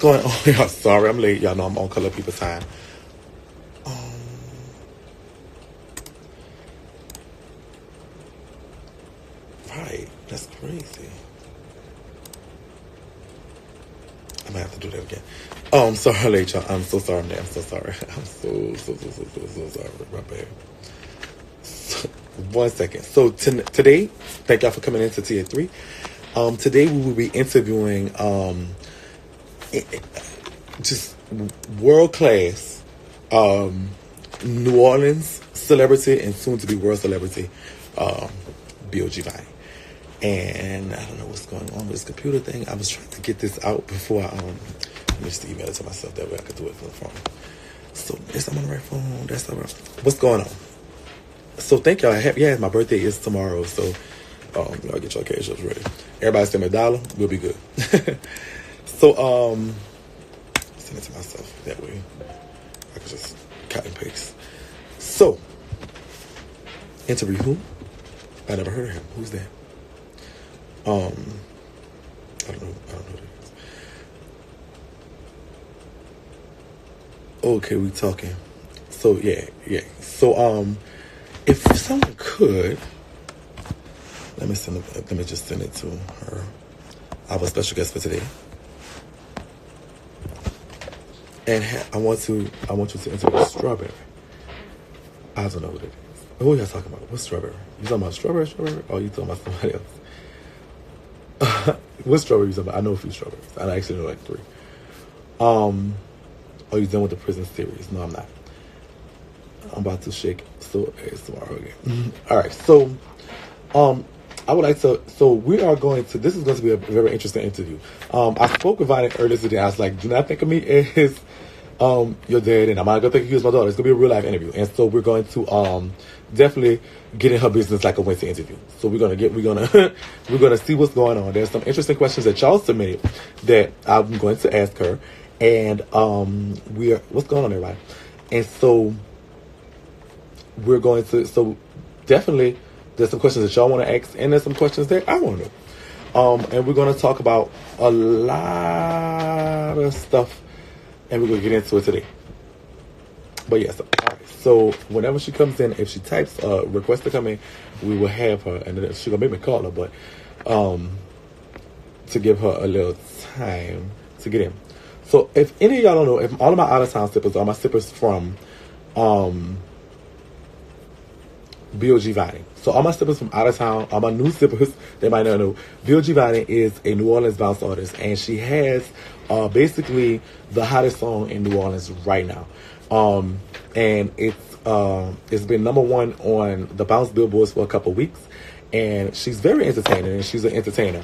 Going on, y'all. Sorry, I'm late. Y'all know I'm on Color People time. Um, right. That's crazy. I might have to do that again. I'm sorry, I'm late, y'all. I'm so sorry, man. I'm so sorry. I'm so sorry. My bad. So, 1 second. So today, thank y'all for coming into Tier 3. Today we will be interviewing just world class New Orleans celebrity and soon to be world celebrity BOG Vonnie. And I don't know what's going on with this computer thing. I was trying to get this out before I let me just email it to myself, that way I could do it from the phone. So yes, I'm on the right phone. That's all right. What's going on? So thank y'all. My birthday is tomorrow, so y'all get your cash ready. Everybody send me $1, we'll be good. So send it to myself, that way I could just cut and paste. So interview who? I never heard of him. Who's that? I don't know who that is. Okay, we talking. So yeah. So if someone could, let me just send it to her. I have a special guest for today, and I want you to interview Strawberry. I don't know what it is. Who are y'all talking about? What's Strawberry? You talking about Strawberry? Or you talking about somebody else? What strawberry you talking about? I know a few strawberries. I actually know like 3. Are you done with the prison series? No, I'm not. I'm about to shake so it's tomorrow again. All right, so I would like to. So we are going to. This is going to be a very interesting interview. I spoke with Vonnie earlier today. I was like, do not think of me as your dad, and I'm not gonna think of you as my daughter. It's gonna be a real life interview, and so we're going to definitely get in her business like a Wednesday interview. So we're gonna we're gonna see what's going on. There's some interesting questions that y'all submitted that I'm going to ask her, and what's going on, everybody? And so we're going to. So definitely, there's some questions that y'all want to ask, and there's some questions that I want to know. And we're going to talk about a lot of stuff, and we're going to get into it today. But yes, all right. So whenever she comes in, if she types request to come in, we will have her, and then she's going to make me call her, but to give her a little time to get in. So if any of y'all don't know, if all of my out-of-town sippers are my sippers from BOG Vonnie. So all my sippers from out of town, all my new sippers, they might not know, BOG Vonnie is a New Orleans bounce artist, and she has basically the hottest song in New Orleans right now. And it's been #1 on the bounce billboards for a couple weeks, and she's very entertaining, and she's an entertainer.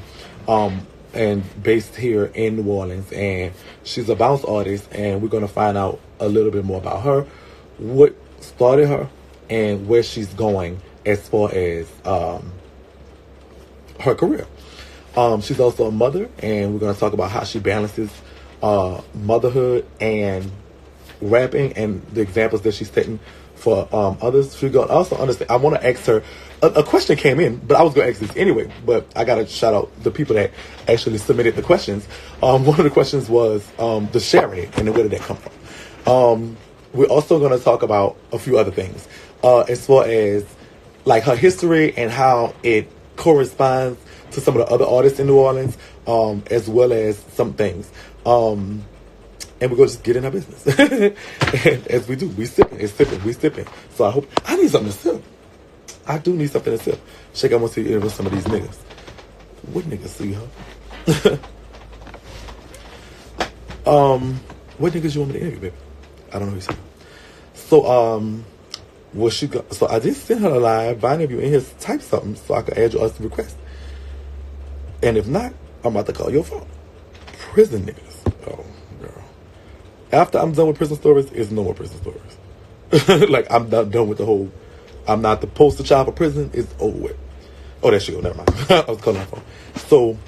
And based here in New Orleans, and she's a bounce artist, and we're gonna find out a little bit more about her, what started her, and where she's going as far as her career. She's also a mother, and we're going to talk about how she balances motherhood and rapping and the examples that she's setting for others. She's going to also understand. I want to ask her, a question came in, but I was going to ask this anyway, but I got to shout out the people that actually submitted the questions. One of the questions was the sharing it, and where did that come from? We're also going to talk about a few other things. As far as like her history and how it corresponds to some of the other artists in New Orleans, as well as some things. And we're going to just get in our business. And as we do, we sipping. So I need something to sip. I do need something to sip. Shake, I want to interview some of these niggas. What niggas see her? What niggas you want me to interview, baby? I don't know who you said. So, so I did send her a live. Vonnie, if you in here, type something so I can add you as a request. And if not, I'm about to call your phone. Prison niggas. Oh, girl. After I'm done with prison stories, it's no more prison stories. Like, I'm not done with the whole, I'm not the poster child for prison. It's over with. Oh, there she go. Never mind. I was calling her phone. So,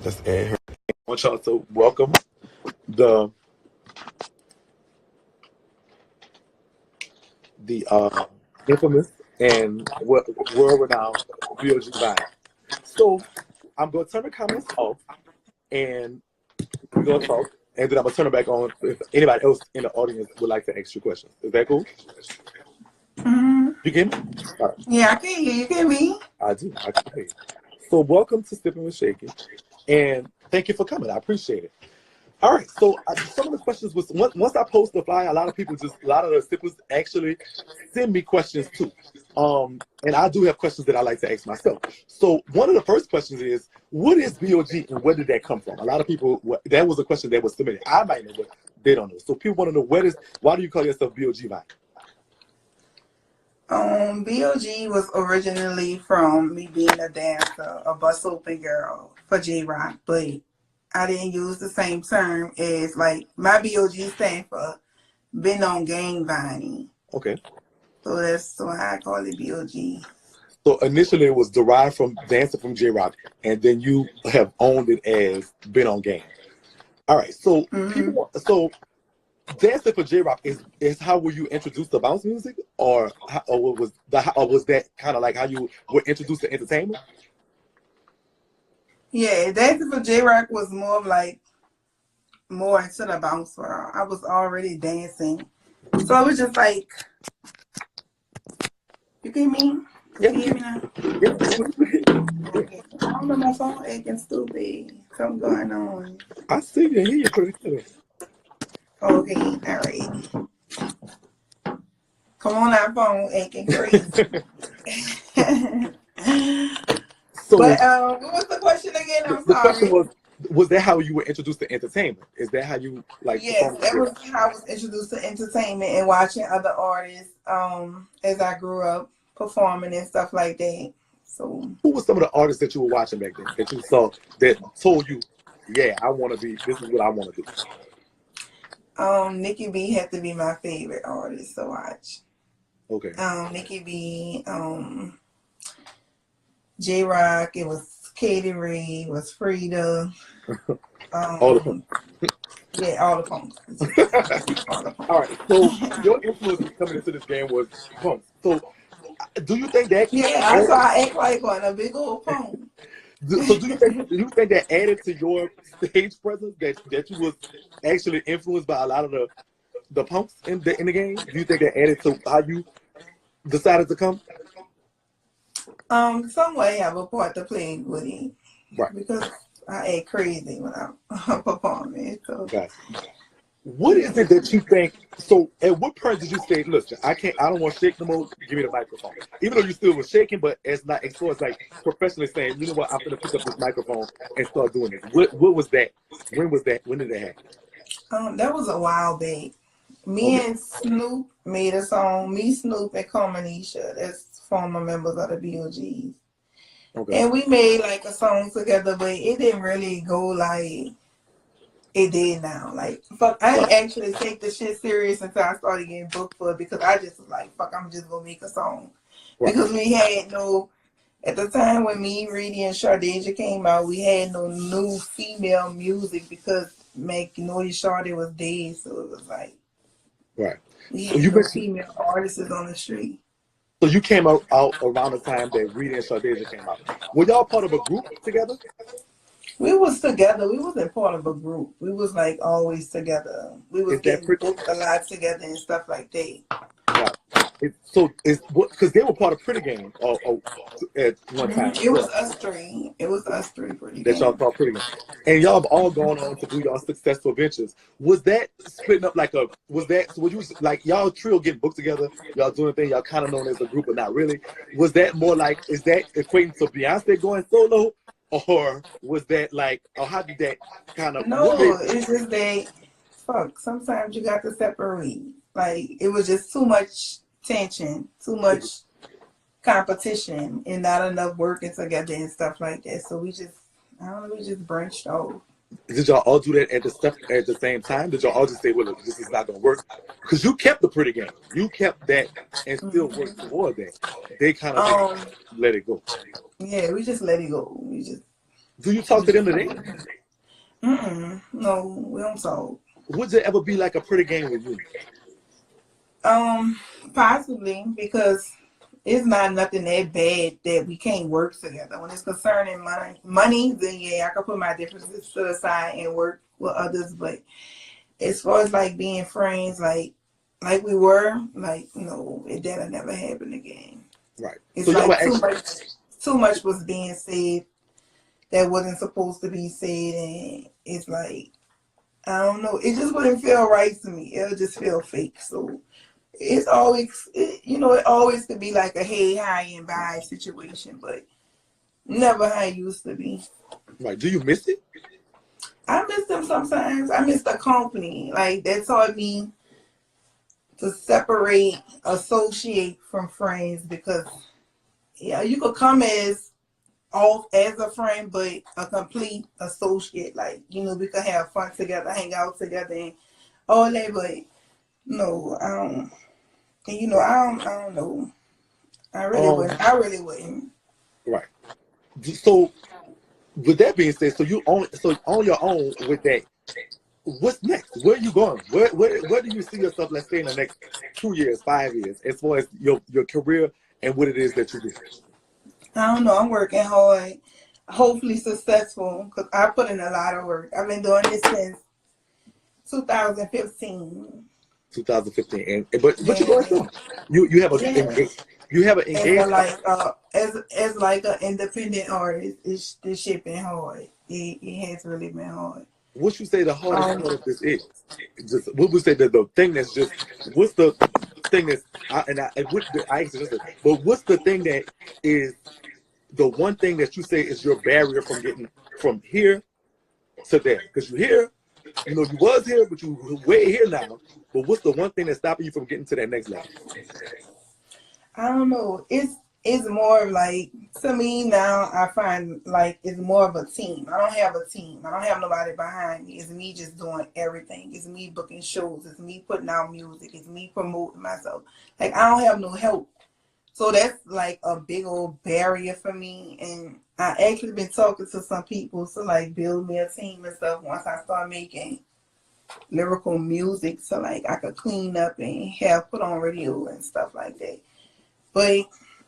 let's add her. I want y'all to welcome the infamous and world-renowned BOG Vonnie. So I'm going to turn the comments off, and We're gonna talk, and then I'm gonna turn it back on if anybody else in the audience would like to ask you questions. Is that cool? Mm-hmm. You get me? All right. Yeah, I can hear you. Can me? I do. I can hear you. So welcome to Sipping with Shakie, and thank you for coming. I appreciate it. All right, so some of the questions was once I post the flyer, a lot of the sippers actually send me questions too. And I do have questions that I like to ask myself. So one of the first questions is, what is BOG and where did that come from? A lot of people, that was a question that was submitted. I might know, but they don't know. So people want to know, why do you call yourself BOG Vonnie? BOG was originally from me being a dancer, a bus open girl for J-Rock, but I didn't use the same term as, like, my BOG stand for Been on Gang Vonnie. Okay. So that's why I call it BOG. So initially it was derived from dancing from J-Rock, and then you have owned it as Been on Gang. All right, so dancing for J-Rock is how were you introduced to bounce music, or was that kind of like how you were introduced to entertainment? Yeah, dancing for J-Rock was more of like more into the bounce world. I was already dancing, so I was just like, you get me? Yeah. You hear me now? Yeah. Okay. I don't know, my phone acting stupid. Something going on. I see you and hear you pretty good. Okay, all right. Come on, our phone acting crazy. So But what was the question again? I'm the sorry. question was that how you were introduced to entertainment? Is that how you like? Yes, that was how I was introduced to entertainment and watching other artists as I grew up performing and stuff like that. So who were some of the artists that you were watching back then that you saw that told you, yeah, this is what I want to do? Nikki B had to be my favorite artist to watch. Okay. Nikki B, J-Rock, it was Katie Ree, it was Frida. All the punks. Yeah, all the punks. All right. So your influence coming into this game was punks. So do you think that? Yeah, that's why I act like one, a big old punk. So do you think that added to your stage presence that you was actually influenced by a lot of the punks in the game? Do you think that added to how you decided to come? Some way I have a part to play with it. Right. Because I act crazy when I'm performing. So. Gotcha. What is it that you think? So, at what point did you say, "Listen, I don't want to shake no more. Give me the microphone." Even though you still was shaking, but as far as like professionally saying, "You know what? I'm gonna pick up this microphone and start doing this." What was that? When was that? When did that happen? That was a while back. Me and Snoop made a song. Me, Snoop, and Commentator. That's former members of the BOGs. Okay. And we made like a song together, but it didn't really go like it did now. Like, fuck, I didn't actually take the shit serious until I started getting booked for it because I just was like, fuck, I'm just gonna make a song. Right. Because we had at the time when Me, Reedy, and Shardeja came out, we had no new female music because Naughty Sade was dead, so it was like, right. We had no female artists on the street. So you came out around the time that Reedy and Shardeja came out. Were y'all part of a group together? We was together. We wasn't part of a group. We was like always together. We was getting booked a lot together and stuff like that. Wow. Because they were part of Pretty Game at one time. It was us three. It was us three Pretty Game. That y'all called Pretty Game. And y'all have all gone on to do y'all successful ventures. Was that splitting up like were you like y'all trio getting booked together, y'all doing things, y'all kind of known as a group, but not really? Was that more like, is that equating to Beyonce going solo? Or was that like, or how did that kind of... No, it's just that, fuck, sometimes you got to separate. Like, it was just too much tension, too much competition, and not enough working together and stuff like that. So we just branched off. Did y'all all do that at the same time? Did y'all all just say, well, look, this is not going to work? Because you kept the Pretty Game. You kept that and still worked toward that. They kind of let it go. Yeah, we just let it go. Do you talk to them today? No, we don't talk. Would there ever be like a Pretty Game with you? Possibly, because it's not nothing that bad that we can't work together. When it's concerning money, then yeah, I can put my differences to the side and work with others, but as far as like being friends, like we were, like, no, that'll never happen again. Right. It's so like too much was being said that wasn't supposed to be said, and it's like, I don't know, it just wouldn't feel right to me. It'll just feel fake. So it's always, it always could be like a hey, hi, and bye situation, but never how it used to be. Right. Do you miss it? I miss them sometimes. I miss the company. Like, that taught me to separate, associate from friends, because you could come as a friend, but a complete associate. Like, we could have fun together, hang out together, and all that. But no, I don't. And I don't know. I really wouldn't. Right. So, with that being said, so on your own with that. What's next? Where are you going? Where do you see yourself, let's say, in the next 2 years, 5 years, as far as your career and what it is that you do? I don't know. I'm working hard, hopefully successful, because I put in a lot of work. I've been doing this since 2015. 2015, but you're going strong. You have an engagement. As like an independent artist, it's shipping hard. It has really been hard. What you say the hardest part of this is? Just what would say the thing that's just, what's the thing that's but what's the thing that is the one thing that you say is your barrier from getting from here to there? Because you're here, you was here, but you way here now. But what's the one thing that's stopping you from getting to that next level? I don't know. It's more of like, to me now, I find like it's more of a team. I don't have a team. I don't have nobody behind me. It's me just doing everything. It's me booking shows. It's me putting out music. It's me promoting myself. Like, I don't have no help. So that's like a big old barrier for me. And I actually been talking to some people to like build me a team and stuff once I start making lyrical music, so like I could clean up and have put on radio and stuff like that. But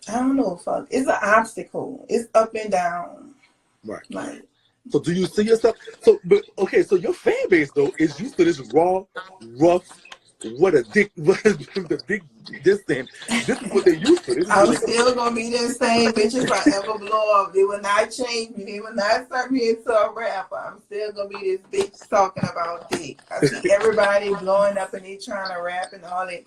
I don't know, it's an obstacle. It's up and down. Right. Like, so do you see yourself? So your fan base though is used to this raw, rough, the big this thing. This is what they used to. I'm still gonna be the same bitch if I ever blow up. They will not change me. They will not turn me into a rapper. I'm still gonna be this bitch talking about dick. I see everybody blowing up and they trying to rap and all that.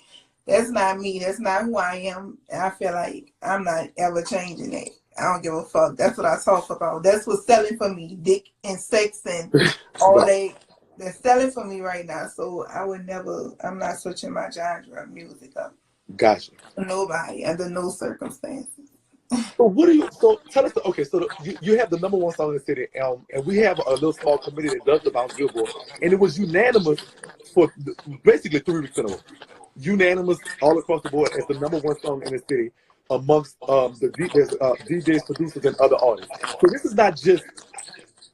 That's not me. That's not who I am. And I feel like I'm not ever changing that. I don't give a fuck. That's what I talk about. That's what's selling for me. Dick and sex and all that. They're selling for me right now. So I'm not switching my genre of music up. Gotcha. Nobody, under no circumstances. So tell us, so you have the #1 song in the city, and we have a little small committee that does the Bounce Billboard, and it was unanimous for basically 3 weeks in a row. Unanimous all across the board as the #1 song in the city amongst the DJs, producers, and other artists. So this is not just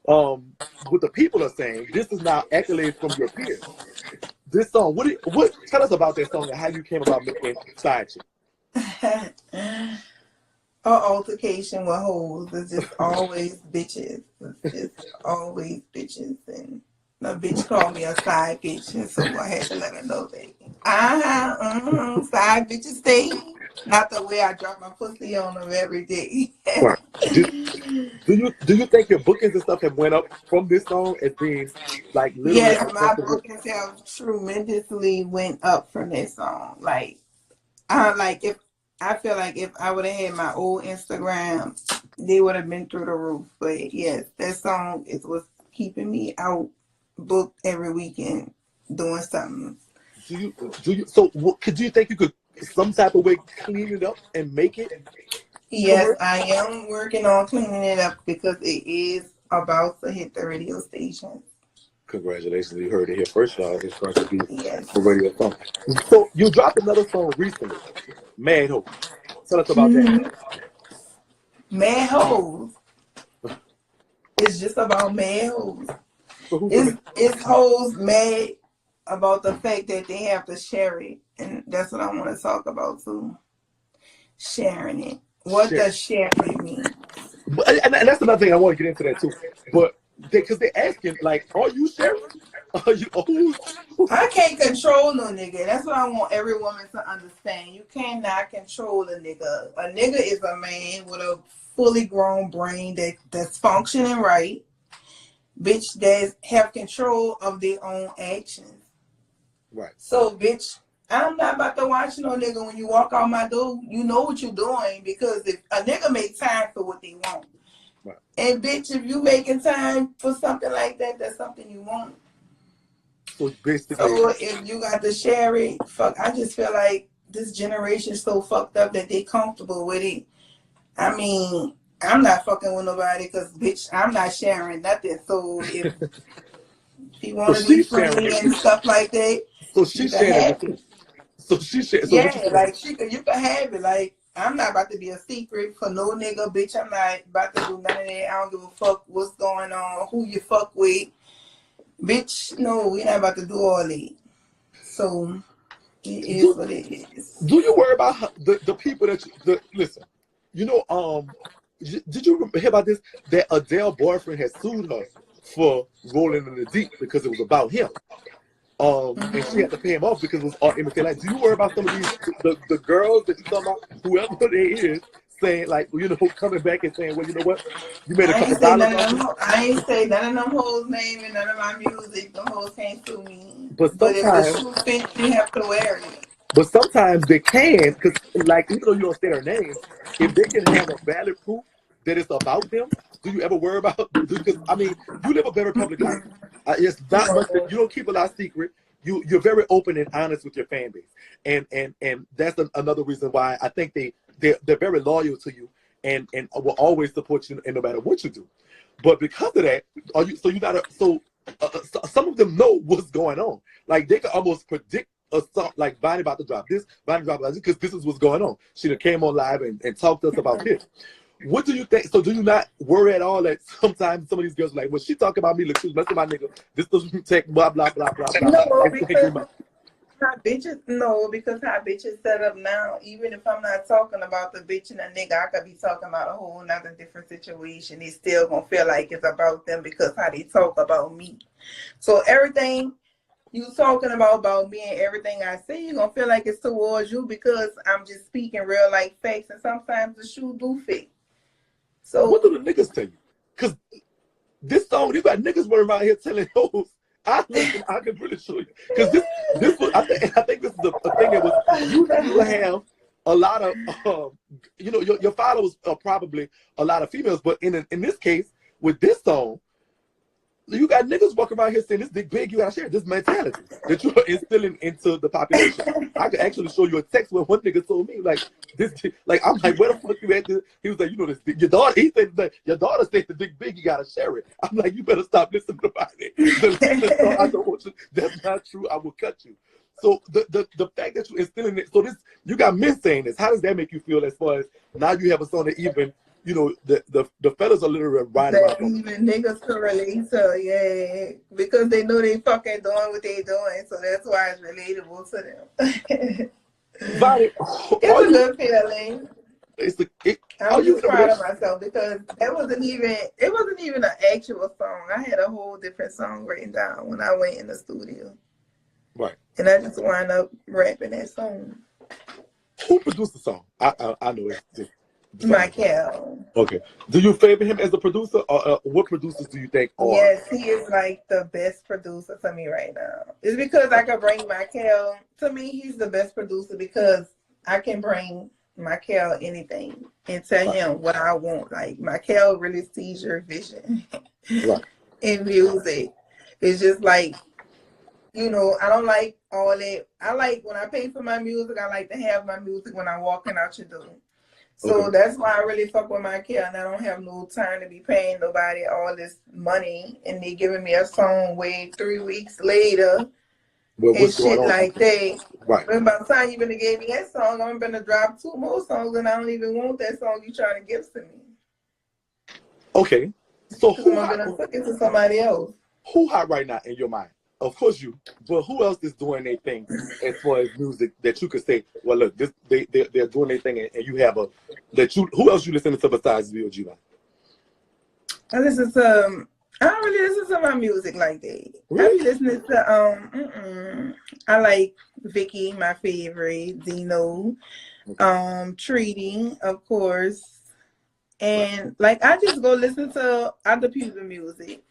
what the people are saying. This is now accolades from your peers. This song, what? Tell us about that song and how you came about making Side Chick. Our altercation with hoes is just always bitches. It's just always bitches, and the bitch called me a side bitch, and so I had to let her know that. Side bitches stay. Not the way I drop my pussy on them every day. Right. Do you think your bookings and stuff have went up from this song as being like literally? Yes, my bookings have tremendously went up from this song. Like, I feel like if I would have had my old Instagram, they would have been through the roof. But yes, that song is what's keeping me out, booked every weekend, doing something. Do you think you could some type of way clean it up and make it? Yes, I am working on cleaning it up because it is about to hit the radio station. Congratulations, you heard it here first, y'all. It's going to be a radio song. So you dropped another song recently, Mad Hoes. Tell us about that. Mad Hoes. It's just about mad hoes. It's hoes mad about the fact that they have to share it. And that's what I want to talk about too. Sharing it. What does sharing mean? And that's another thing I want to get into that too. But because they're asking, like, are you sharing? Are you? I can't control no nigga. That's what I want every woman to understand. You cannot control a nigga. A nigga is a man with a fully grown brain that's functioning right. Bitch, that have control of their own actions. Right. So, bitch, I'm not about to watch no nigga when you walk out my door. You know what you're doing, because if a nigga make time for what they want. Right. And bitch, if you making time for something like that, that's something you want. So basically, so if you got to share it, fuck, I just feel like this generation is so fucked up that they comfortable with it. I mean, I'm not fucking with nobody because, bitch, I'm not sharing nothing. So if you want to be friendly and stuff like that, so she's sharing it with you. So she shared. So yeah, like you can have it. Like, I'm not about to be a secret for no nigga, bitch. I'm not about to do none of that. I don't give a fuck what's going on, who you fuck with. Bitch, no, we're not about to do all that. So it is what it is. Do you worry about the people that listen? You know, did you hear about this? That Adele boyfriend had sued her for rolling in the deep because it was about him. And she had to pay him off because it was all imitated. Like, do you worry about some of these the girls that you talking about, whoever they is, saying, like, you know, coming back and saying, well, you know what, you made a couple dollars. I ain't say none of them hoes' name and none of my music. Them hoes can't sue me. But if the shoe fits, you have to wear it. But sometimes they can, because, like, even though you don't say their names, if they can have a valid proof that it's about them, do you ever worry about? Because I mean, you live a very public life. It's not much that you don't keep a lot of secret. You're very open and honest with your fan base, and that's another reason why I think they're very loyal to you and will always support you no matter what you do. But because of that, some of them know what's going on. Like, they can almost predict a song, like Vonnie about to drop this, Vonnie drop that, because this is what's going on. She done came on live and talked to us about this. What do you think? So do you not worry at all that sometimes some of these girls are like, well, she talking about me, look, she's messing my nigga, this doesn't take blah, blah, blah, blah, blah. No, because how bitches set up now, even if I'm not talking about the bitch and a nigga, I could be talking about a whole nother different situation. They still gonna feel like it's about them because how they talk about me. So everything you talking about me and everything I say, you're gonna feel like it's towards you because I'm just speaking real life facts, and sometimes the shoe do fit. So what do the niggas tell you? Because this song, you got niggas running around here telling hoes, I can really show you. Because this was, I think this is the thing that was, you have a lot of, you know, your followers are probably a lot of females, but in this case, with this song, you got niggas walking around here saying this dick big, you gotta share this mentality that you're instilling into the population. I could actually show you a text where one nigga told me, like, this, like, I'm like, where the fuck you at? He was like, you know, this your daughter, he said that your daughter said the dick big, you gotta share it. I'm like, you better stop listening about it. I don't want you, that's not true, I will cut you. So the fact that you're instilling it, so this, you got men saying this, how does that make you feel as far as now you have a song that even, you know, the fellas are literally riding around. Even niggas can relate to, yeah, because they know they fucking doing what they doing, so that's why it's relatable to them. Vonnie, it's a good feeling. I'm just proud of myself because it wasn't even an actual song. I had a whole different song written down when I went in the studio. Right. And I just wound up rapping that song. Who produced the song? I know it's Michael. Okay. Do you favor him as a producer, or what producers do you think are? Yes, he is like the best producer to me right now. It's because I can bring Michael. To me, he's the best producer because I can bring Michael anything and tell him what I want. Like, Michael really sees your vision in music. It's just like, you know, I don't like all that. I like when I pay for my music, I like to have my music when I'm walking out your door. So that's why I really fuck with Michael, and I don't have no time to be paying nobody all this money, and they giving me a song 3 weeks later and shit like that. Right. But by the time you gonna give me that song, I'm gonna drop 2 more songs, and I don't even want that song you trying to give to me. Okay. So who I'm gonna took it to somebody else. Who hot right now in your mind? Of course you, but who else is doing their thing as far as music that you could say, well, look, they're doing their thing, and you have who else you listen to besides BOG? I listen to I don't really listen to my music like that. Really? I be listening to I like Vicky, my favorite, Dino, Treaty, of course. And like I just go listen to other people's music.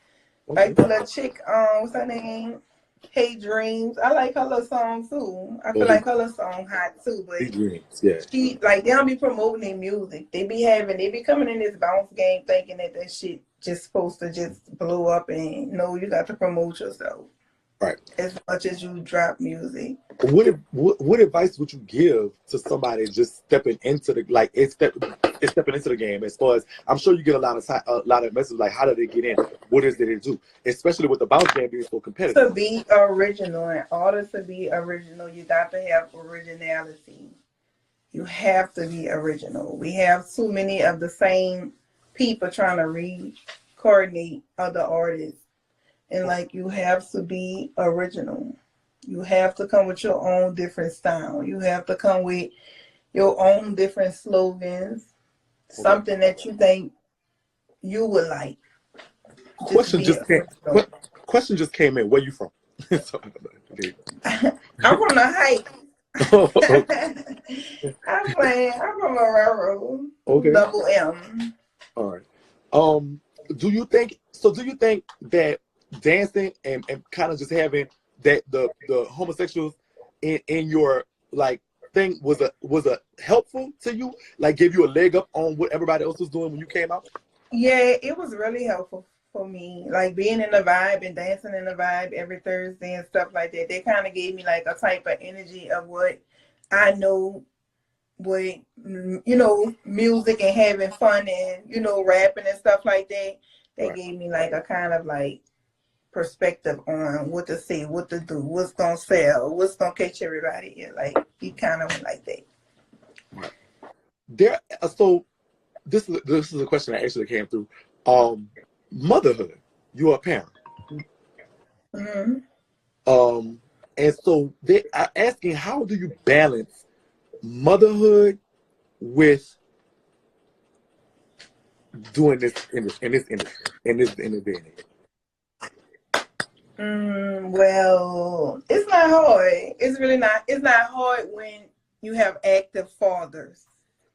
Okay. Like the little chick, what's her name? Hey Dreams. I like her little song too. I feel like her little song hot too, but Hey Dreams, yeah. she like they don't be promoting their music. They be coming in this bounce game thinking that shit just supposed to just blow up, and no, you got to promote yourself. Right. As much as you drop music. What advice would you give to somebody just stepping into the stepping into the game? As far as I'm sure you get a lot of messages like, how do they get in? What is it they do? Especially with the bounce game being so competitive. To be original, in order to be original, you got to have originality. You have to be original. We have too many of the same people trying to re-coordinate other artists. And like you have to be original. You have to come with your own different style. You have to come with your own different slogans. Okay. Something that you think you would like. Question just came in. Where you from? I'm from the Heights. I'm from a railroad. Okay. Double M. All right. Do you think that dancing and kind of just having that the homosexuals in your like thing was a helpful to you, like give you a leg up on what everybody else was doing when you came out? Yeah, it was really helpful for me, like being in the vibe and dancing in the vibe every Thursday and stuff like that. They kind of gave me like a type of energy of what I know with, music and having fun and, rapping and stuff like that. They right. gave me like a kind of like perspective on what to say, what to do, what's gonna sell, what's gonna catch everybody. Yeah, like he kind of went like that. Right. So this is a question that actually came through. Motherhood. You're a parent. Mm-hmm. And so they are asking, how do you balance motherhood with doing this in this industry? Well, it's not hard. It's really not. It's not hard when you have active fathers.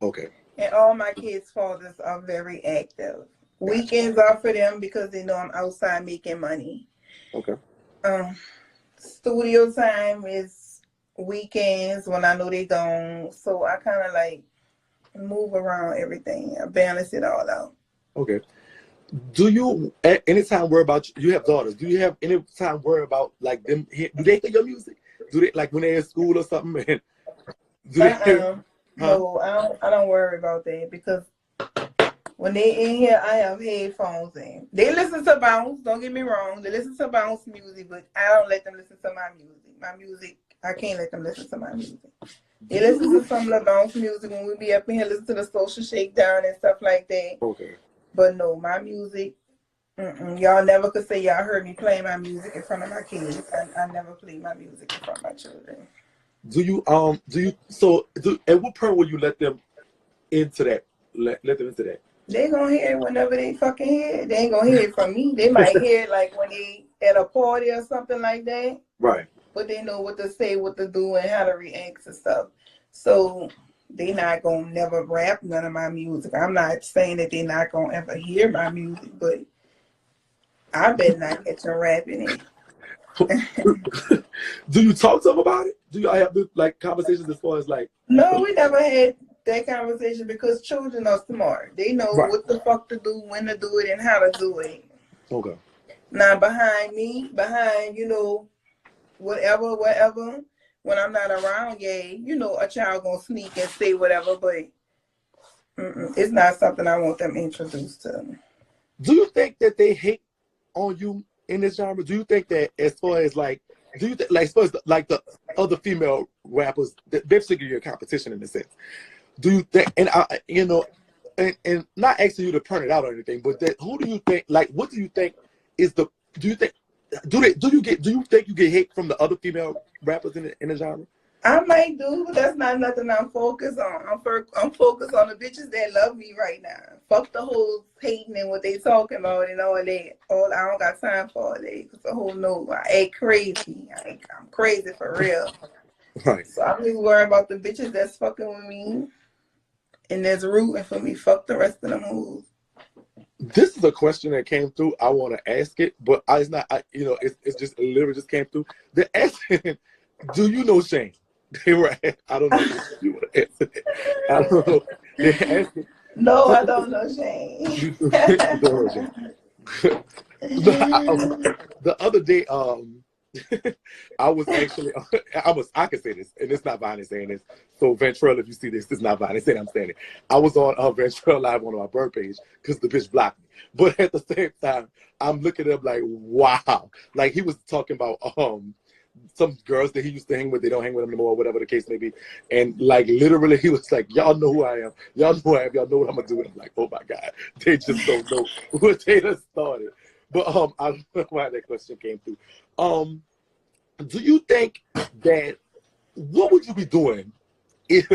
Okay. And all my kids' fathers are very active. Weekends are for them because they know I'm outside making money. Okay. Studio time is weekends when I know they're gone. So I kind of like move around everything. I balance it all out. Okay. Do you at any time worry about, you have daughters, do you have any time worry about like them, do they hear your music? Do they, like when they're in school or something? And do they hear, No, I don't worry about that because when they in here, I have headphones in. They listen to bounce, don't get me wrong. They listen to bounce music, but I don't let them listen to my music. My music, I can't let them listen to my music. They listen to some of the bounce music when we be up in here, listen to the social shakedown and stuff like that. Okay. But no, my music, y'all never could say y'all heard me playing my music in front of my kids. I never play my music in front of my children. At what point will you let them into that? Let them into that? They gonna hear it whenever they fucking hear it. They ain't gonna hear it from me. They might hear it like when they at a party or something like that. Right. But they know what to say, what to do, and how to react and stuff. So they not gonna never rap none of my music. I'm not saying that they not gonna ever hear my music, but I bet not catch them rapping it. Do you talk to them about it? Do y'all have like conversations as far as like? No, we never had that conversation because children are smart. They know right. what the fuck to do, when to do it, and how to do it. Okay. Now behind whatever, when I'm not around, a child gonna sneak and say whatever, but it's not something I want them introduced to. Do you think that they hate on you in this genre? Do you think that as far as like, do you think like as far as like the other female rappers, they're basically your competition in a sense? Do you think, and and not asking you to turn it out or anything, but who do you think, like, what do you think is the? Do you think you get hate from the other female rappers in the genre? I might do, but that's not nothing I'm focused on. I'm focused on the bitches that love me right now. Fuck the whole hating and what they talking about and all that. I don't got time for all that. Cause the whole no, I act crazy. I'm crazy for real. Right. So I'm just worried about the bitches that's fucking with me and that's rooting for me. Fuck the rest of them hoes. This is a question that came through. I want to ask it, but it's not. It's just literally just came through. They're asking, do you know Shane? They were. I don't know if you want to answer it. I don't know. They're asking. No, I don't know Shane. You don't know Shane. The other day, I was actually, I can say this, and it's not Vonnie saying this. So Ventrell, if you see this, it's not Vonnie saying I'm saying it. I was on Ventrell Live on my bird page because the bitch blocked me. But at the same time, I'm looking up like, wow. Like he was talking about some girls that he used to hang with, they don't hang with him anymore, whatever the case may be. And like literally he was like, y'all know who I am. Y'all know who I am. Y'all know what I'm gonna do. And I'm like, oh my God. They just don't know what they done started. But I don't know why that question came through. Do you think that what would you be doing if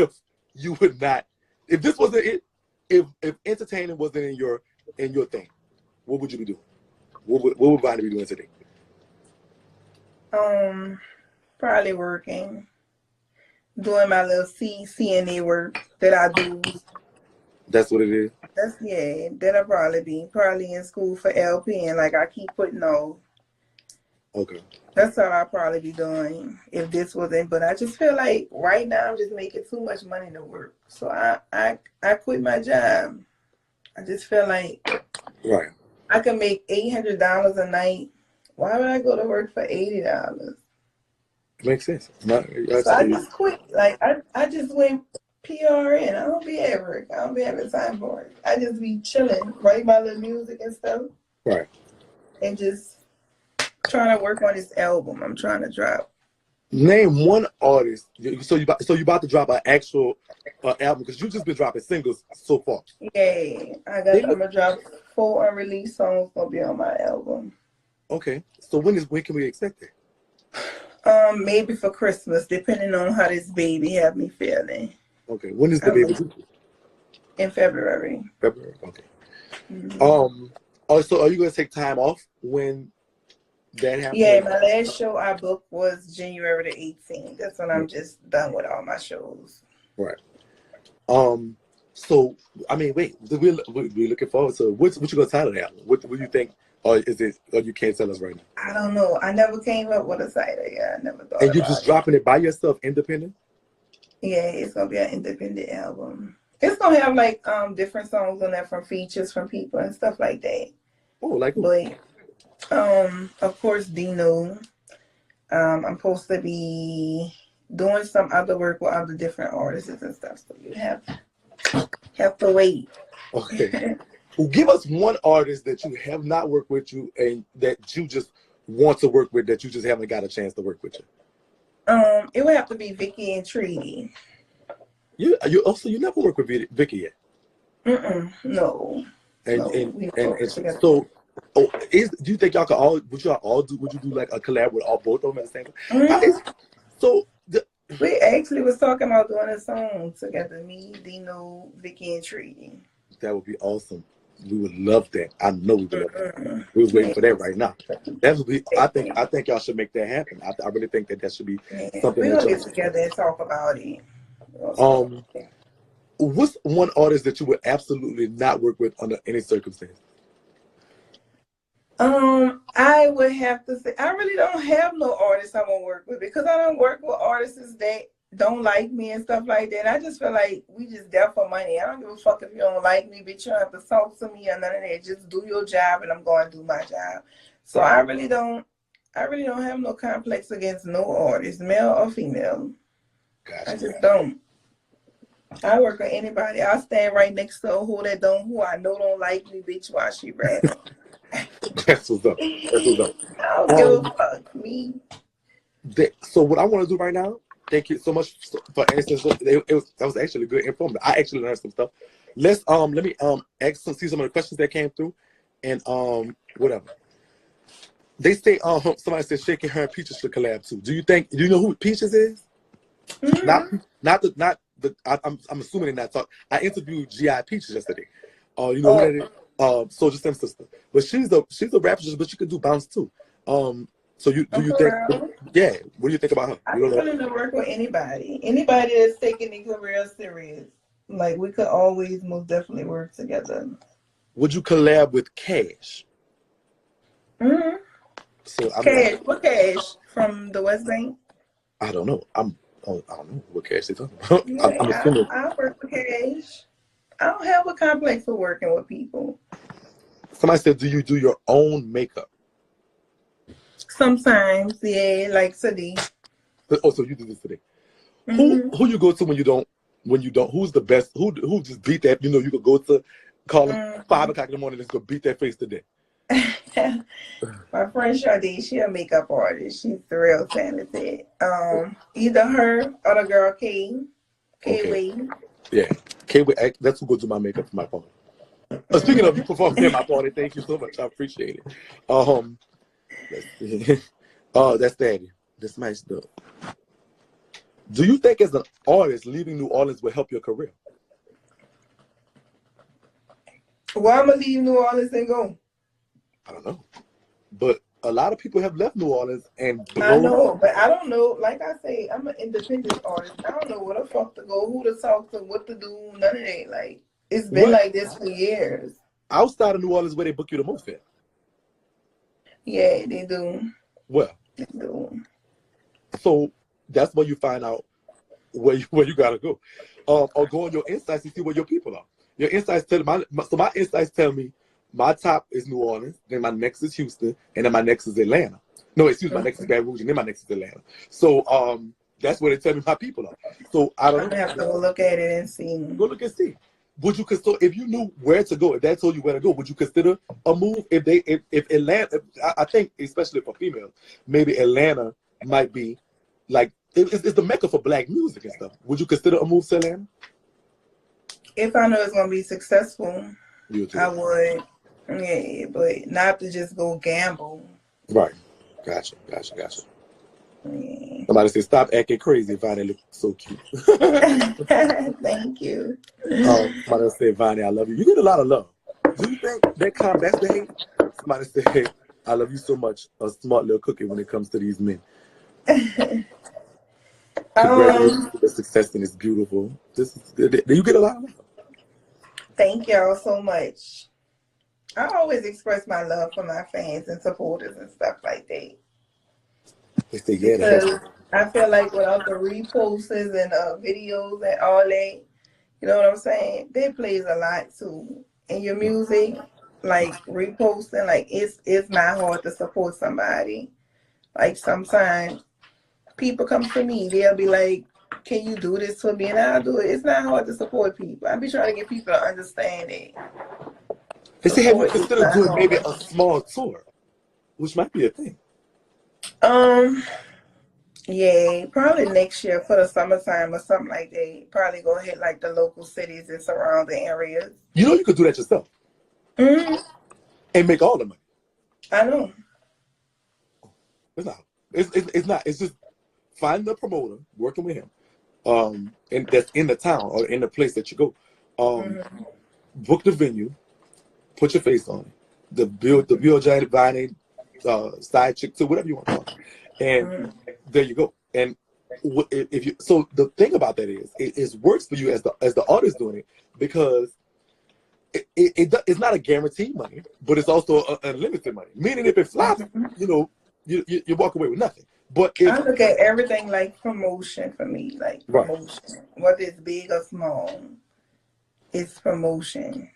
you would not, if this wasn't it, if entertaining wasn't in your thing, what would you be doing? What would Vonnie be doing today? Probably working, doing my little CNA work that I do. That's what it is. That'll probably be in school for LPN. Like I keep putting off. Okay. That's all I'll probably be doing if this wasn't. But I just feel like right now I'm just making too much money to work. So I quit my job. I just feel like I can make $800 a night. Why would I go to work for $80? Makes sense. So I just quit. Like I just went PRN. I don't be at work. I don't be having time for it. I just be chilling, write my little music and stuff. Right. And just trying to work on this album I'm trying to drop. Name one artist. So you about to drop an actual album because you just been dropping singles so far. Yeah, I'm gonna drop 4 unreleased songs gonna be on my album. Okay, so when can we expect it? Maybe for Christmas, depending on how this baby have me feeling. Okay, when is the baby due? In February. February. Okay. Mm-hmm. So are you gonna take time off when that happens? Yeah, my last show I booked was January the 18th. That's when I'm just done with all my shows. Right. So I mean, wait, we're looking forward to what you gonna title the album? What do you think? Or is it? Or you can't tell us right now? I don't know. I never came up with a title. Yeah, I never thought. And you just dropping it by yourself, independent? Yeah, it's gonna be an independent album. It's gonna have like different songs on there from features from people and stuff like that. Oh, like who? But of course Dino. I'm supposed to be doing some other work with other different artists and stuff. So you have to wait. Okay. Well, give us one artist that you have not worked with you and that you just want to work with that you just haven't got a chance to work with you. It would have to be Vicky and Treaty. You never worked with Vicky yet? No. And so, do you think y'all could would you do like a collab with both of them at the same time? We actually was talking about doing a song together, me, Dino, Vicky, and Treaty. That would be awesome. We would love that. I know we would love that. We're waiting for that right now. That would be. I think y'all should make that happen. I really think that should be something. We're gonna get together and talk about it. What's one artist that you would absolutely not work with under any circumstance? I would have to say I really don't have no artists I want to work with because I don't work with artists that don't like me and stuff like that. I just feel like we just there for money. I don't give a fuck if you don't like me, bitch. You don't have to talk to me or none of that. Just do your job and I'm going to do my job. So I really don't have no complex against no artist, male or female. Gotcha. I just don't. I work with anybody. I'll stand right next to who I know don't like me, bitch, while she rap. That's what's up. I don't give a fuck, me. So what I want to do right now, thank you so much for answering. That was actually good informative. I actually learned some stuff. Let me see some of the questions that came through, and whatever. They say somebody said Shakie, her and Peaches should collab too. Do you know who Peaches is? Mm-hmm. I'm assuming in that talk. I interviewed G.I. Peaches yesterday. You know who Oh, that is? Soldier Stem sister. But she's a rapper, but she can do bounce too. So do you think? for real. Yeah. What do you think about her? I'd You be don't know? willing to work with anybody. Anybody that's taking their career serious. Like, we could always most definitely work together. Would you collab with Cash? Mm-hmm. So Cash. What Cash? From the West Bank? I don't know. I don't know what Cash they talking about. I'm Yeah, assuming. I work with Cash. I don't have a complex for working with people. Somebody said, "Do you do your own makeup?" Sometimes, yeah, like today. Oh, so you do this today. Mm-hmm. Who you go to when you don't? Who's the best? Who just beat that? You know, you could go to call them 5 o'clock in the morning and just go beat that face today. My friend Sade, she a makeup artist. She's real talented. Either her or the girl K Wade. Yeah, K Wade. That's who goes do my makeup for my party. Speaking of you performing in my party, thank you so much. I appreciate it. Let's see. Oh, that's Daddy. That's my stuff. Do you think as an artist, leaving New Orleans will help your career? Well, I'm gonna leave New Orleans and go. I don't know, but a lot of people have left New Orleans and I blown know, up. but I don't know. Like I say, I'm an independent artist. I don't know where the fuck to go, who to talk to, what to do, none of that. Like, it's been like this for years. Outside of New Orleans, where they book you the most at? Yeah, they do. Well, they do. So that's where you find out where you gotta go, or go on your insights and see where your people are. Your insights tell my insights tell me my top is New Orleans, then my next is Houston, and then my next is Atlanta. No, excuse me, my next is Baton Rouge, and then my next is Atlanta. So that's where they tell me my people are. So I don't know. have to go look at it and see. Go look and see. Would you consider, if you knew where to go, if that told you where to go, would you consider a move? If Atlanta, I think especially for females, maybe Atlanta might be like it's the mecca for black music and stuff. Would you consider a move to Atlanta? If I know it's gonna be successful, I would. Yeah, but not to just go gamble. Right. Gotcha. Yeah. Somebody said, "Stop acting crazy. Vonnie look so cute." Thank you. Somebody said, "Vonnie, I love you." You get a lot of love. Do you think that combats the hate? Somebody said, "Hey, I love you so much." A smart little cookie when it comes to these men. Congratulations for the success, and it's beautiful. This is good. You get a lot of love. Thank y'all so much. I always express my love for my fans and supporters and stuff like that. Because I feel like without the reposts and videos and all that, you know what I'm saying? That plays a lot too. In your music, like reposting, like it's not hard to support somebody. Like sometimes people come to me, they'll be like, "Can you do this for me?" And I'll do it. It's not hard to support people. I be trying to get people to understand it. They say, have you considered doing maybe a small tour, which might be a thing? Yeah, probably next year for the summertime or something like that. Probably go hit like the local cities and surrounding areas. You know, you could do that yourself. Mm-hmm. And make all the money. I know. It's not. It's not. It's just find the promoter, working with him, and that's in the town or in the place that you go. Book the venue, put your face on it. The BOG, Vonnie, side chick too, whatever you want to call it. And there you go. And if you, so the thing about that is, it works for you as the artist doing it, because it's not a guaranteed money, but it's also unlimited money. Meaning, if it flops, you know, you walk away with nothing. But I look at everything like promotion for me, like promotion, whether it's big or small, it's promotion.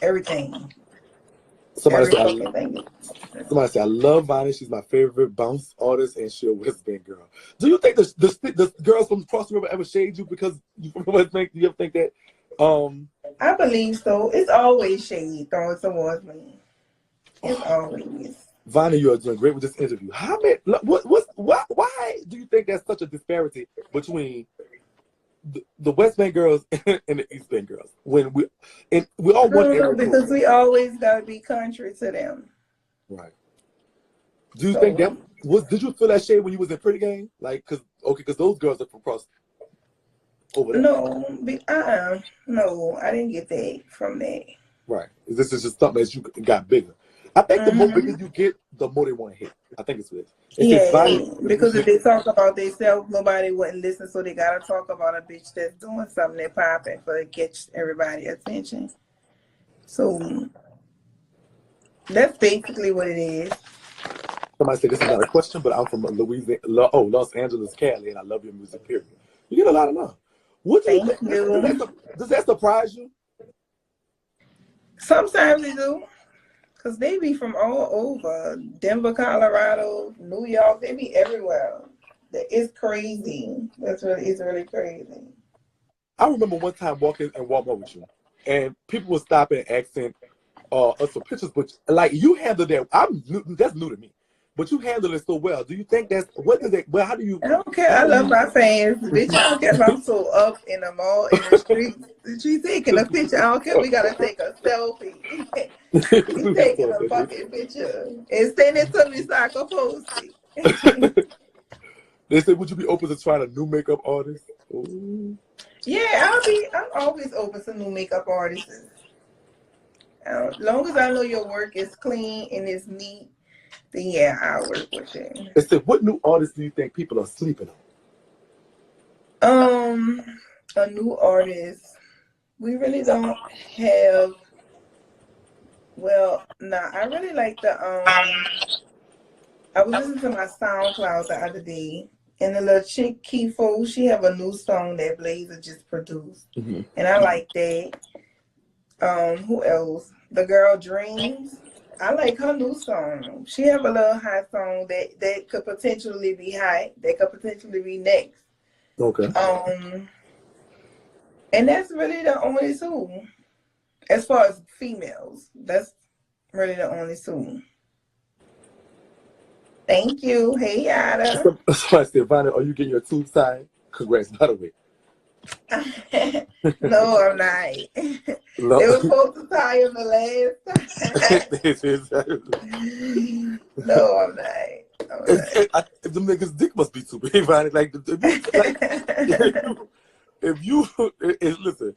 Everything. Somebody said, "I love Vonnie. She's my favorite bounce artist, and she's a West Bank girl." Do you think the girls from across the river ever shade you because you from West Bank? Do you ever think that? I believe so. It's always shade thrown towards me. It's always. Vonnie, you are doing great with this interview. How many? Why do you think there's such a disparity between the West Bank girls and the East Bank girls? When we all want because we always gotta be country to them. Right. Do you think that was? Did you feel that shade when you was in Pretty Game? Like, because those girls are from across over there. No, no, I didn't get that from that. Right. This is just something as you got bigger. I think the more bigger you get, the more they want to hit. I think it's this. Because if they talk about themselves, nobody wouldn't listen. So they gotta talk about a bitch that's doing something that popping for to catch everybody's attention. So that's basically what it is. Somebody said this is not a question, but I'm from Los Angeles, Cali, and I love your music. Period. You get a lot of love. What do you think? Does that surprise you? Sometimes they do. Because they be from all over. Denver, Colorado, New York. They be everywhere. It's crazy. It's really crazy. I remember one time walking in Walmart with you, and people were stopping and asking us for pictures, but like you handled that. That's new to me. But you handled it so well. Do you think how do you? I don't care. I love my fans. Bitch, I don't care if I'm so up in the mall, in the streets. She's taking a picture. I don't care. We got to take a selfie. She's taking a fucking picture. And send it to me so I can post it. They said, would you be open to trying a new makeup artist? Ooh. Yeah, I'm always open to new makeup artists. As long as I know your work is clean and it's neat, then yeah, I'll work with you. They said, what new artists do you think people are sleeping on? A new artist. We really don't have. Well, I really like the I was listening to my SoundCloud the other day, and the little chick Kifo, she have a new song that Blazer just produced, and I like that. Who else? The girl Dreams. I like her new song. She have a little hot song that could potentially be hot. That could potentially be next. Okay. And that's really the only two. As far as females, that's really the only two. Thank you. Hey, Yada. So I said, Vonnie, are you getting your tube tied? Congrats, by the way. No, I'm not. No. They were supposed to tie him the last time. No, I'm not. The nigga's dick must be too big, Vonnie. Listen,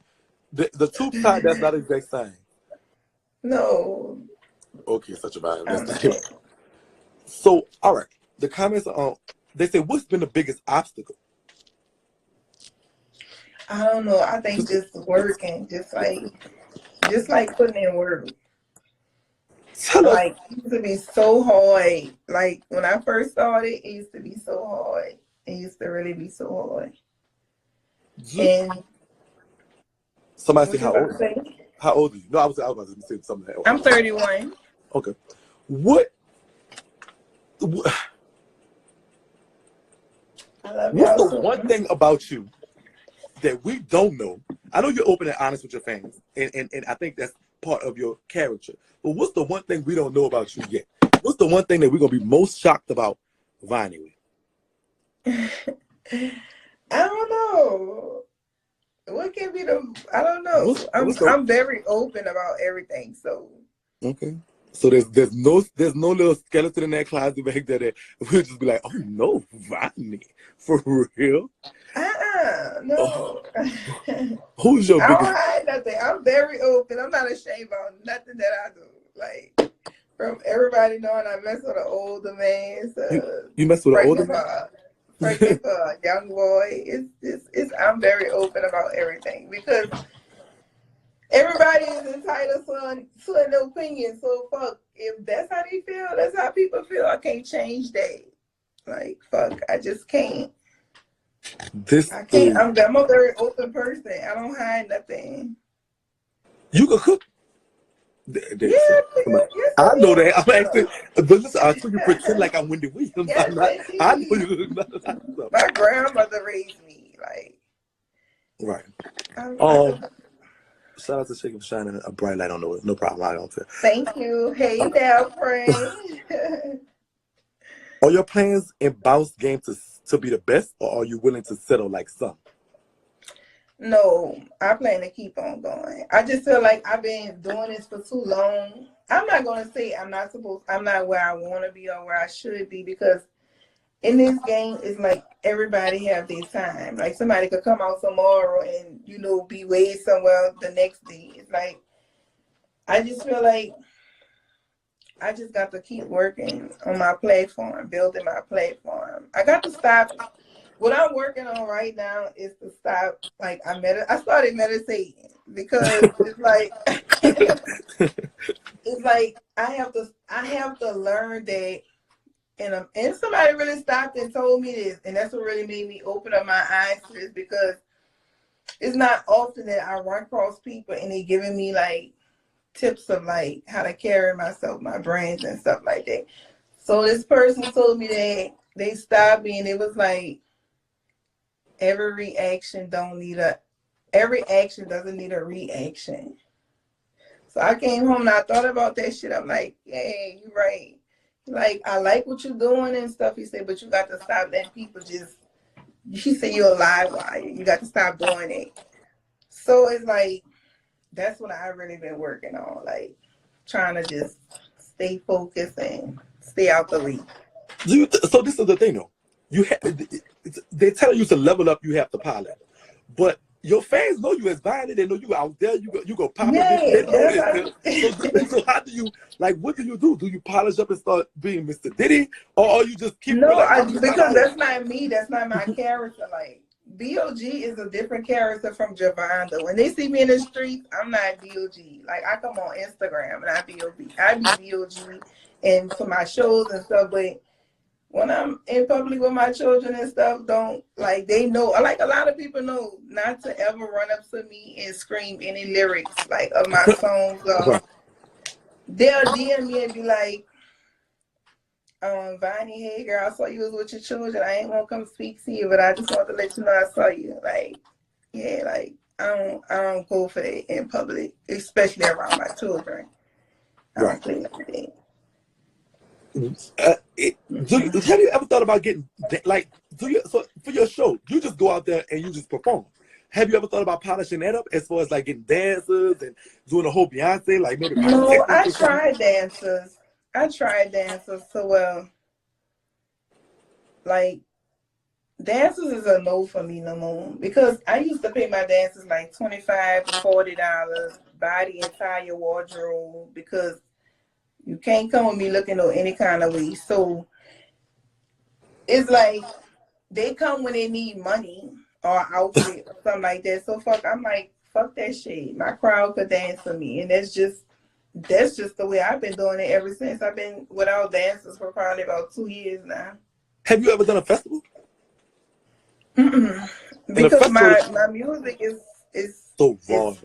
the tube tie, that's not the exact sign. No. Okay, such a violence. So, all right. The comments are on. They say, what's been the biggest obstacle? I don't know. I think just working, just like putting in work. Like, it used to be so hard. Like, when I first started, it used to be so hard. It used to really be so hard. And somebody say, how old? How old are you? No, I was about to say something. I'm 31. Okay. What's the one thing about you that we don't know? I know you're open and honest with your fans, and I think that's part of your character. But what's the one thing we don't know about you yet? What's the one thing that we're gonna be most shocked about Vonnie with? I don't know. What can be I don't know. I'm very open about everything. So okay. So there's no little skeleton in that closet back there that we'll just be like, oh no, Vonnie, for real? No. Oh. Who's your biggest? I don't hide nothing. I'm very open. I'm not ashamed about nothing that I do. Like, from everybody knowing I mess with an older man. So you mess with an older man? Pregnant for a young boy. I'm very open about everything because everybody is entitled to an opinion. So fuck, if that's how they feel, that's how people feel. I can't change that. Like, fuck, I just can't. I can't. I'm a very open person. I don't hide nothing. You can cook. Yeah, I know that. I'm asking, but listen, I told you pretend like I'm Wendy Williams. Yes, I'm not. I know you. My grandmother raised me like. Right. Shout out to Shakie for shining a bright light on the way. No problem. I don't care. Thank you. Hey now, friend. Are your plans in bounce game to be the best, or are you willing to settle like some? No, I plan to keep on going. I just feel like I've been doing this for too long. I'm not gonna say I'm not where I want to be or where I should be, because in this game, it's like everybody have their time. Like somebody could come out tomorrow and, you know, be way somewhere the next day. It's like, I just feel like I just got to keep working on my platform, building my platform. I got to stop. What I'm working on right now is to stop. Like I started meditating because it's like, it's like I have to learn that. And somebody really stopped and told me this, and that's what really made me open up my eyes to this, because it's not often that I run across people and they giving me like tips of like how to carry myself, my brands and stuff like that. So this person told me that they stopped me and it was like every action doesn't need a reaction. So I came home and I thought about that shit. I'm like, yeah, you're right. Like, I like what you're doing and stuff. He said, but you got to stop letting people just, she said you're a live wire. You got to stop doing it. So it's like, that's what I really been working on. Like, trying to just stay focused and stay out the way. So this is the thing, though. They tell you to level up, you have to pilot. But your fans know you as Vonnie. They know you out there. You go pop Yeah, it. They know so how do you, like, what do? Do you polish up and start being Mr. Diddy? Or you just keep because that's not me. That's not my character. Like, BOG is a different character from Javonda. When they see me in the streets, I'm not BOG. Like, I come on Instagram and I be BOG and for my shows and stuff, but when I'm in public with my children and stuff, they know, like a lot of people know not to ever run up to me and scream any lyrics like of my songs. They'll DM me and be like, Vonnie, hey girl, I saw you was with your children. I ain't gonna come speak to you, but I just want to let you know I saw you. Like, yeah, like I don't go for that in public, especially around my children. I don't play like that. Have you ever thought about getting like so for your show you just go out there and you just perform? Have you ever thought about polishing that up as far as like getting dancers and doing the whole Beyonce, like maybe? No, I tried dancers. So like dancers is a no for me no more, because I used to pay my dancers like $25 to $40, buy the entire wardrobe, because you can't come with me looking or any kind of way. So it's like they come when they need money or outfit or something like that. So I'm like, fuck that shit. My crowd could dance for me. And that's just the way I've been doing it ever since. I've been without dancers for probably about 2 years now. Have you ever done a festival? Because my music is so wrong.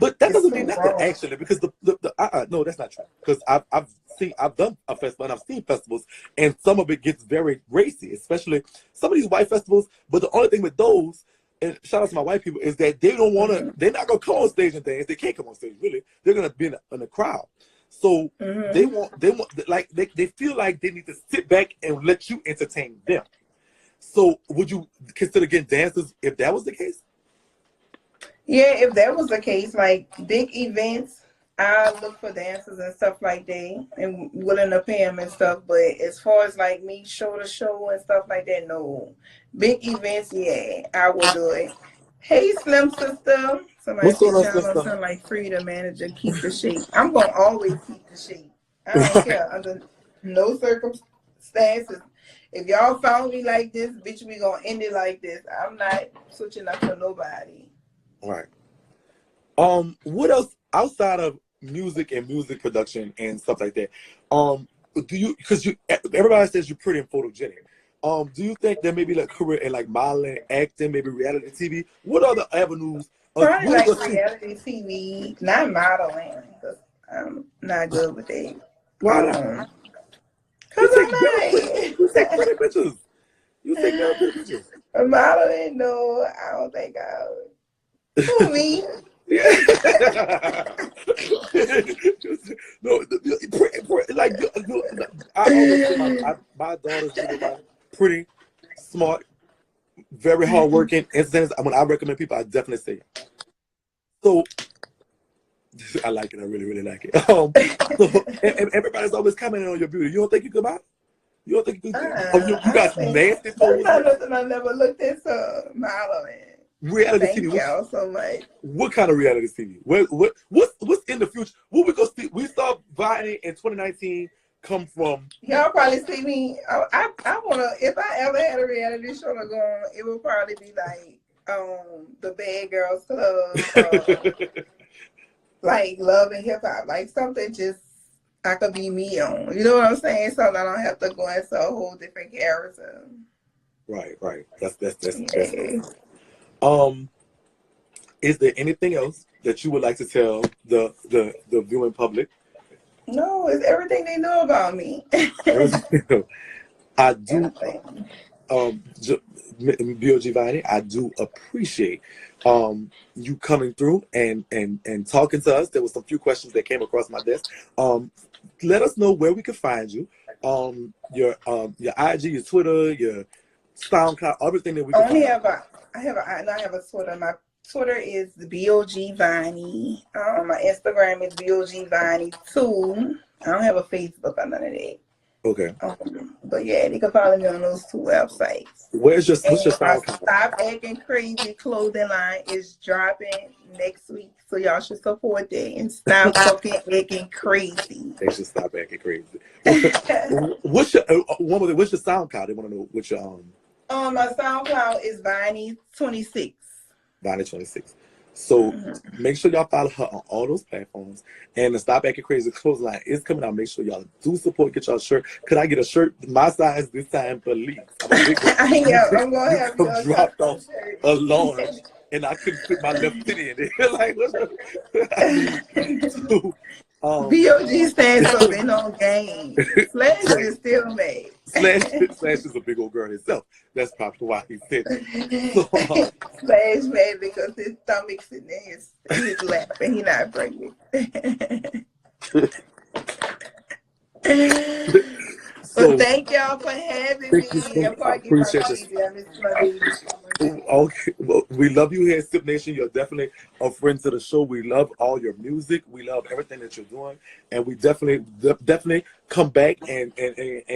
But that doesn't mean nothing, actually, because no, that's not true. Because I've done a festival and I've seen festivals, and some of it gets very racy, especially some of these white festivals. But the only thing with those, and shout out to my white people, is that they don't want to. They're not gonna come on stage and dance. They can't come on stage, really. They're gonna be in the crowd. So they want like they feel like they need to sit back and let you entertain them. So would you consider getting dancers if that was the case? Yeah, if that was the case, like big events, I look for dancers and stuff like that and willing to pay them and stuff. But as far as like me show to show and stuff like that, no. Big events, yeah, I will do it. Hey, Slim Sister. Somebody sound like Frida, manager, keep the shape. I'm going to always keep the shape. I don't care under no circumstances. If y'all found me like this, bitch, we going to end it like this. I'm not switching up for nobody. Right. What else outside of music and music production and stuff like that? Do you, because everybody says you're pretty and photogenic. Do you think there may be like career in like modeling, acting, maybe reality TV? What are the avenues? Probably like reality TV, not modeling, because I'm not good with that. Why not? Because you take pretty pictures. You take very pretty pictures. Modeling, no, I don't think I would. Who, me? No, like I always say my daughter's pretty, smart, very hardworking entertainers. When I recommend people, I definitely say it. So I like it. I really, really like it. So everybody's always commenting on your beauty. You don't think you could buy it? You don't think you could? You got nasty clothes. I never looked into modeling. Reality Thank TV. y'all so much. What kind of reality TV? What's in the future? What we gonna see? We saw Vonnie in 2019 come from. Y'all probably see me. I wanna. If I ever had a reality show to go on, it would probably be like the Bad Girls Club, like Love and Hip Hop, like something just I could be me on. You know what I'm saying? So I don't have to go into a whole different character. Right. That's is there anything else that you would like to tell the viewing public? No, it's everything they know about me. I do. BOG Vonnie, I do appreciate you coming through and talking to us. There was some few questions that came across my desk. Let us know where we can find you. Your IG, your Twitter, your SoundCloud, everything that we can find. I have a Twitter. My Twitter is the BOG Vonnie. My Instagram is BOG Vonnie 2. I don't have a Facebook or none of that. Okay. But yeah, they can follow me on those 2 websites. What's your SoundCloud? Stop Acting Crazy clothing line is dropping next week, so y'all should support that and stop fucking acting crazy. They should stop acting crazy. What's your SoundCloud? They want to know what your my SoundCloud is Vonnie26. Vonnie26. So make sure y'all follow her on all those platforms. And the Stop Acting Crazy clothing line is coming out. Make sure y'all do support. Get y'all a shirt. Could I get a shirt my size this time, please? I'm gonna have you dropped off a large, and I couldn't put my left titty in it. Like, BOG stands for Been On Game. Slash is still made. Slash is a big old girl itself. That's probably why he said it. Slash mad because his stomach's in his lap and he's not pregnant. So thank y'all for having me. I appreciate you. Okay, well, we love you here at Sip Nation. You're definitely a friend to the show. We love all your music. We love everything that you're doing, and we definitely come back and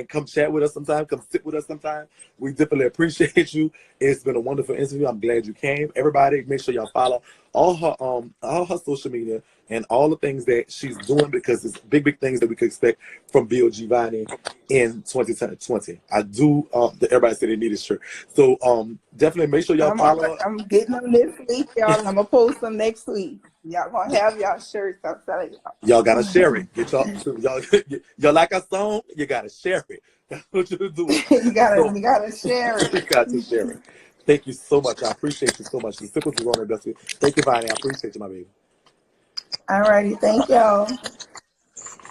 come chat with us sometime. Come sit with us sometime. We definitely appreciate you. It's been a wonderful interview. I'm glad you came. Everybody, make sure y'all follow all her social media and all the things that she's doing, because it's big things that we could expect from BOG Vonnie in 2020. I do. Everybody said they need a shirt, so definitely make sure y'all follow her. I'm getting them this week, y'all. I'm gonna post them next week. Y'all gonna have y'all shirts. I'm telling y'all. Y'all gotta share it. Y'all like a song. You gotta share it. That's what you do. you gotta share it. You got to share it. Thank you so much. I appreciate you so much. The Sickles is on the best. Thank you, Vonnie. I appreciate you, my baby. Alrighty, thank y'all.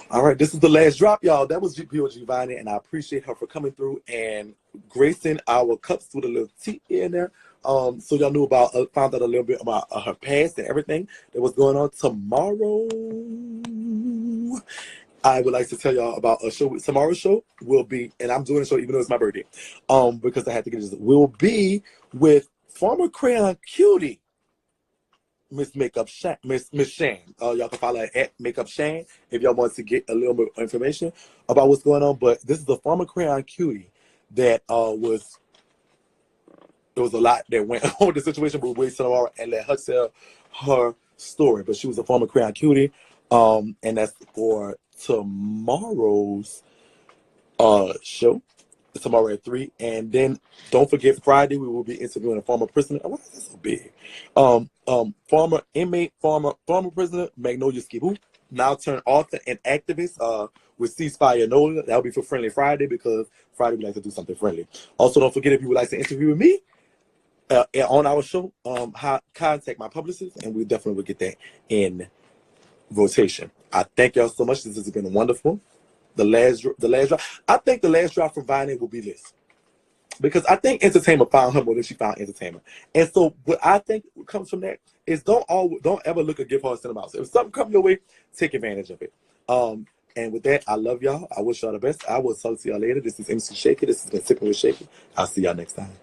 All right, this is the last drop, y'all. That was BOG Vonnie, and I appreciate her for coming through and gracing our cups with a little tea in there. So y'all knew about, found out a little bit about her past and everything that was going on. Tomorrow, I would like to tell y'all about a show. Tomorrow's show will be, and I'm doing a show even though it's my birthday, because I had to get this. Will be with former Crayon Cutie, Miss Makeup Shan, Miss Shan. Y'all can follow her at Makeup Shan if y'all want to get a little bit of information about what's going on. But this is a former Crayon Cutie that there was a lot that went on with the situation, but we'll wait tomorrow and let her tell her story. But she was a former Crayon Cutie, and that's for tomorrow's show. Tomorrow at 3, and then don't forget Friday we will be interviewing a former prisoner. Why is this so big? Former inmate, former prisoner Magnolia Skibu, now turned author and activist with Ceasefire Nola. That'll be for Friendly Friday, because Friday we like to do something friendly. Also, don't forget, if you would like to interview with me on our show, contact my publicist, and we definitely will get that in rotation. I thank y'all so much. This has been wonderful. The last drop. I think the last drop from Vonnie will be this, because I think entertainment found her more than she found entertainment. And so what I think comes from that is don't ever look a gift horse in the mouth. If something comes your way, take advantage of it. And with that, I love y'all. I wish y'all the best. I will talk to y'all later. This is MC Shakie. This has been Sipping with Shakie. I'll see y'all next time.